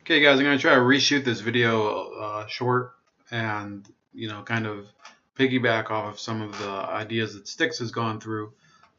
Okay, guys, I'm going to try to reshoot this video short and, kind of piggyback off of some of the ideas that Styx has gone through.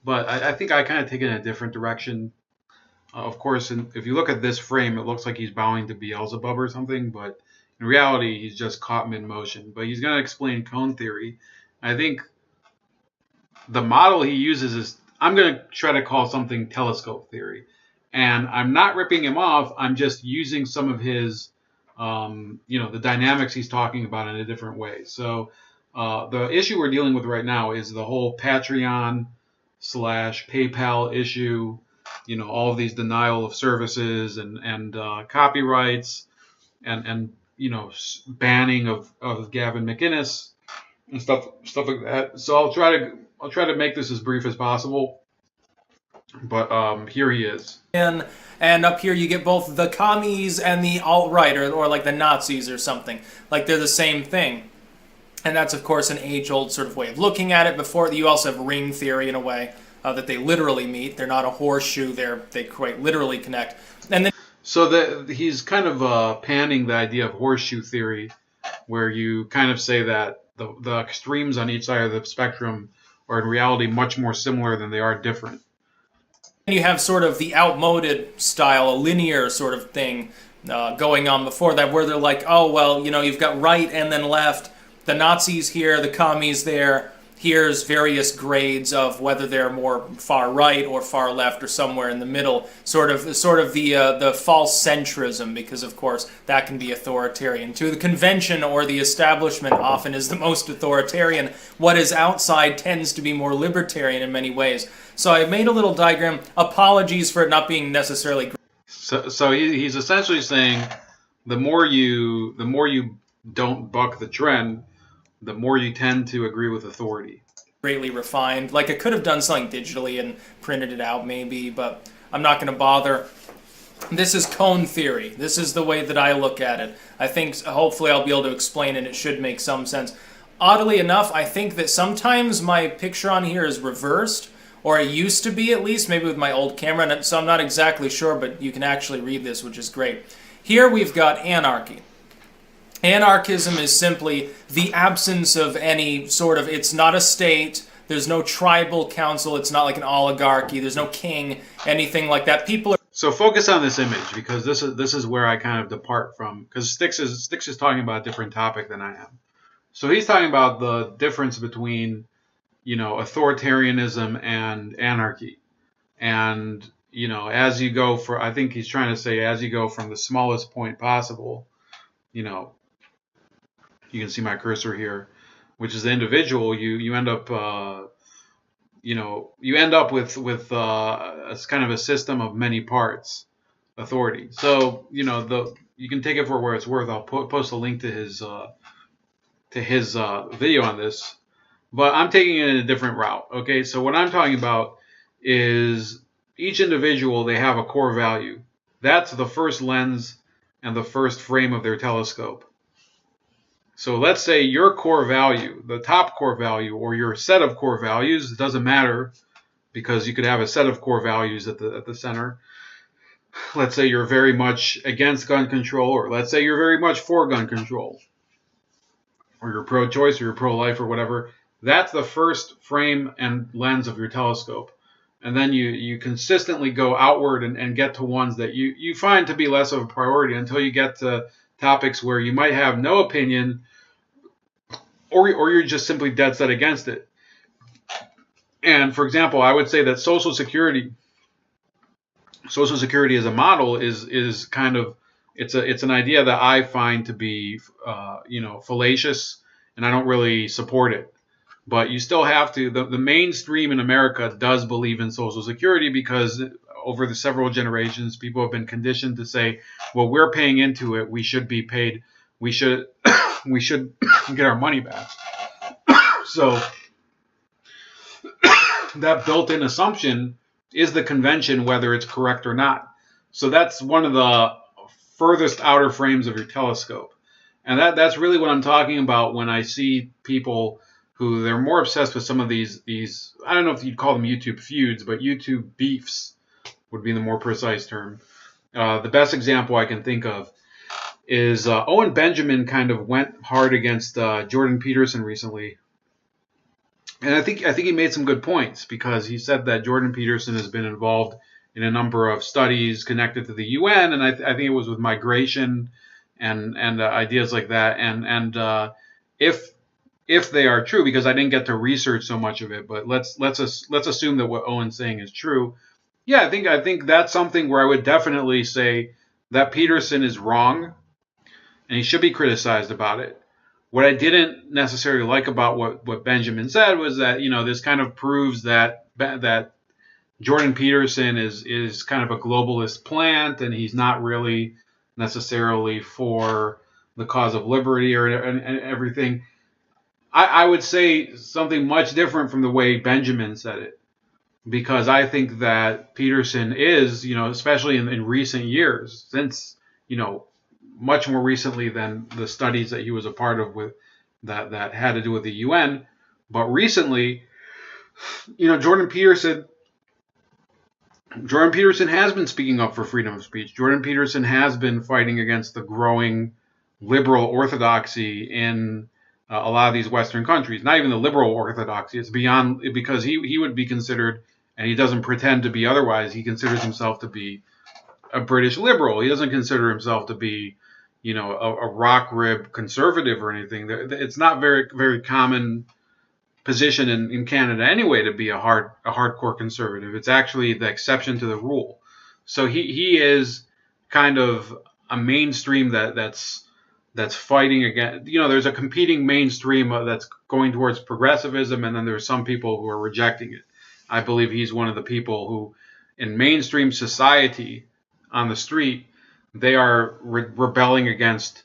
But I think I kind of take it in a different direction. Of course, if you look at this frame, it looks like he's bowing to Beelzebub or something, but in reality, he's just caught mid-motion. But he's going to explain cone theory. I think the model he uses is, I'm going to try to call something telescope theory. And I'm not ripping him off. I'm just using some of his, the dynamics he's talking about in a different way. So the issue we're dealing with right now is the whole Patreon slash PayPal issue. All of these denial of services and copyrights and banning of Gavin McInnes and stuff like that. So I'll try to make this as brief as possible. But here he is. And up here you get both the commies and the alt-right, or like the Nazis or something. Like they're the same thing. And that's, of course, an age-old sort of way of looking at it. Before, you also have ring theory in a way that they literally meet. They're not a horseshoe. They quite literally connect. And then So he's kind of panning the idea of horseshoe theory, where you kind of say that the extremes on each side of the spectrum are in reality much more similar than they are different. you have sort of the outmoded style, a linear sort of thing going on before that, where they're like, oh, well, you've got right and then left. The Nazis here, the commies there. Here's various grades of whether they're more far right or far left or somewhere in the middle. Sort of the false centrism, because of course that can be authoritarian too. The convention or the establishment often is the most authoritarian. What is outside tends to be more libertarian in many ways. So I made a little diagram. Apologies for it not being necessarily. So he's essentially saying the more you don't buck the trend, the more you tend to agree with authority. Greatly refined. Like I could have done something digitally and printed it out maybe, but I'm not going to bother. This is cone theory. This is the way that I look at it. I think hopefully I'll be able to explain it. It should make some sense. Oddly enough, I think that sometimes my picture on here is reversed, or it used to be at least, maybe with my old camera, so I'm not exactly sure, but you can actually read this, which is great. Here we've got anarchy. Anarchism is simply the absence of any sort of, it's not a state, there's no tribal council, it's not like an oligarchy, there's no king, anything like that. People are... So focus on this image, because this is where I kind of depart from, because Styx is talking about a different topic than I am. So he's talking about the difference between, authoritarianism and anarchy. And, as you go I think he's trying to say, as you go from the smallest point possible, you can see my cursor here, which is the individual, you end up you end up with a kind of a system of many parts authority. So you can take it for where it's worth. I'll post a link to his video on this, but I'm taking it in a different route. Okay, so what I'm talking about is each individual, they have a core value. That's the first lens and the first frame of their telescope. So let's say your core value, the top core value, or your set of core values, it doesn't matter, because you could have a set of core values at the center. Let's say you're very much against gun control, or let's say you're very much for gun control, or you're pro-choice, or you're pro-life, or whatever. That's the first frame and lens of your telescope. And then you consistently go outward and get to ones that you find to be less of a priority until you get to topics where you might have no opinion, or you're just simply dead set against it. And for example, I would say that Social Security as a model is kind of, it's an idea that I find to be fallacious, and I don't really support it. But you still have to, the mainstream in America does believe in Social Security, because over the several generations, people have been conditioned to say, well, we're paying into it, we should be paid, we should we should get our money back. So that built-in assumption is the convention, whether it's correct or not. So that's one of the furthest outer frames of your telescope. And that's really what I'm talking about when I see people who, they're more obsessed with some of these I don't know if you'd call them YouTube feuds, but YouTube beefs would be the more precise term. The best example I can think of is Owen Benjamin kind of went hard against Jordan Peterson recently. And I think he made some good points, because he said that Jordan Peterson has been involved in a number of studies connected to the UN, and I think it was with migration and ideas like that. And if they are true, because I didn't get to research so much of it, but let's assume that what Owen's saying is true. Yeah, I think that's something where I would definitely say that Peterson is wrong, and he should be criticized about it. What I didn't necessarily like about what Benjamin said was that, this kind of proves that Jordan Peterson is kind of a globalist plant, and he's not really necessarily for the cause of liberty and everything. I would say something much different from the way Benjamin said it, because I think that Peterson is, especially in recent years, since, much more recently than the studies that he was a part of with that had to do with the UN, but recently, Jordan Peterson has been speaking up for freedom of speech. Jordan Peterson has been fighting against the growing liberal orthodoxy in a lot of these Western countries. Not even the liberal orthodoxy. It's beyond, because he would be considered, and he doesn't pretend to be otherwise, he considers himself to be a British liberal. He doesn't consider himself to be, a rock rib conservative or anything. It's not very, very common position in Canada anyway to be a hardcore conservative. It's actually the exception to the rule. So he is kind of a mainstream that's fighting against. There's a competing mainstream that's going towards progressivism, and then there's some people who are rejecting it. I believe he's one of the people who, in mainstream society, on the street, they are rebelling against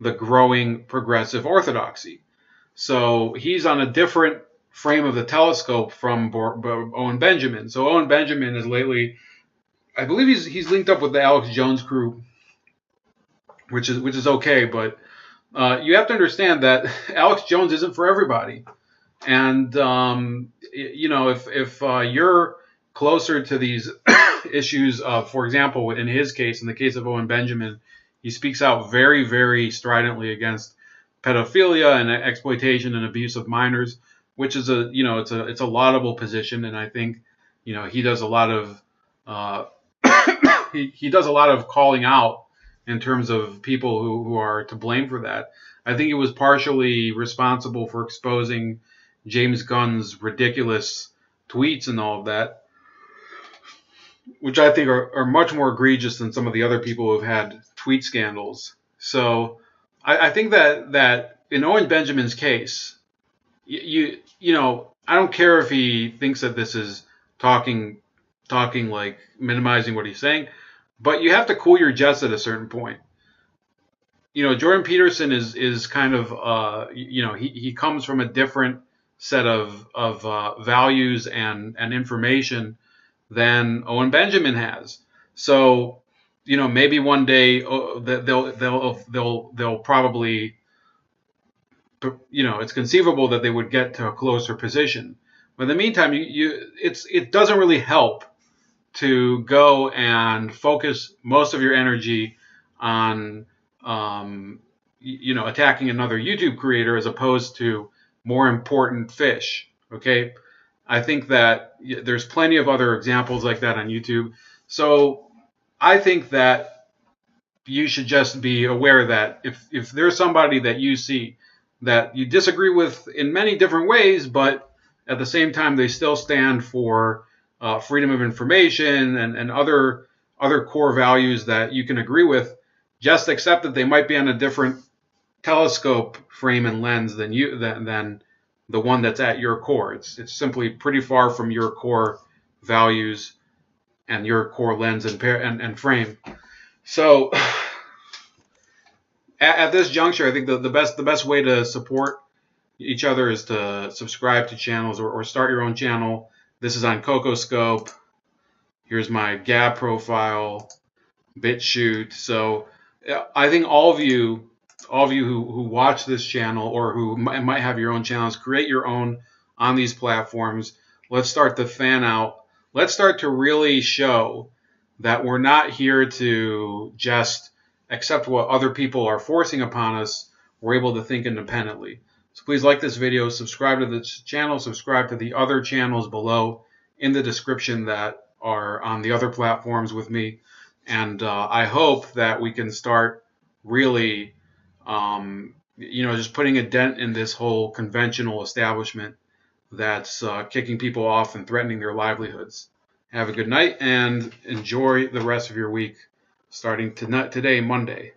the growing progressive orthodoxy. So he's on a different frame of the telescope from Owen Benjamin. So Owen Benjamin is lately, I believe he's linked up with the Alex Jones crew, which is okay, but you have to understand that Alex Jones isn't for everybody. And if you're closer to these issues of, for example, in his case, in the case of Owen Benjamin, he speaks out very, very stridently against pedophilia and exploitation and abuse of minors, which is it's a laudable position, and I think he does a lot of he does a lot of calling out in terms of people who are to blame for that. I think he was partially responsible for exposing James Gunn's ridiculous tweets and all of that, which I think are much more egregious than some of the other people who have had tweet scandals. So I think that in Owen Benjamin's case, I don't care if he thinks that this is talking like minimizing what he's saying, but you have to cool your jets at a certain point. Jordan Peterson is kind of he comes from a different set of values and information than Owen Benjamin has. So maybe one day they'll probably, it's conceivable that they would get to a closer position. But in the meantime, it doesn't really help to go and focus most of your energy on attacking another YouTube creator as opposed to more important fish. Okay, I think that there's plenty of other examples like that on YouTube. So I think that you should just be aware that if there's somebody that you see that you disagree with in many different ways, but at the same time they still stand for freedom of information and other core values that you can agree with, just accept that they might be on a different telescope frame and lens than the one that's at your core. It's simply pretty far from your core values and your core lens and frame. So at this juncture, I think the best way to support each other is to subscribe to channels or start your own channel. This is on CocoScope. Here's my Gab profile, BitChute. So I think all of you who watch this channel or who might have your own channels, create your own on these platforms. Let's start to fan out. Let's start to really show that we're not here to just accept what other people are forcing upon us. We're able to think independently. So please like this video, subscribe to this channel, subscribe to the other channels below in the description that are on the other platforms with me. And I hope that we can start really, just putting a dent in this whole conventional establishment that's kicking people off and threatening their livelihoods. Have a good night and enjoy the rest of your week starting today, Monday.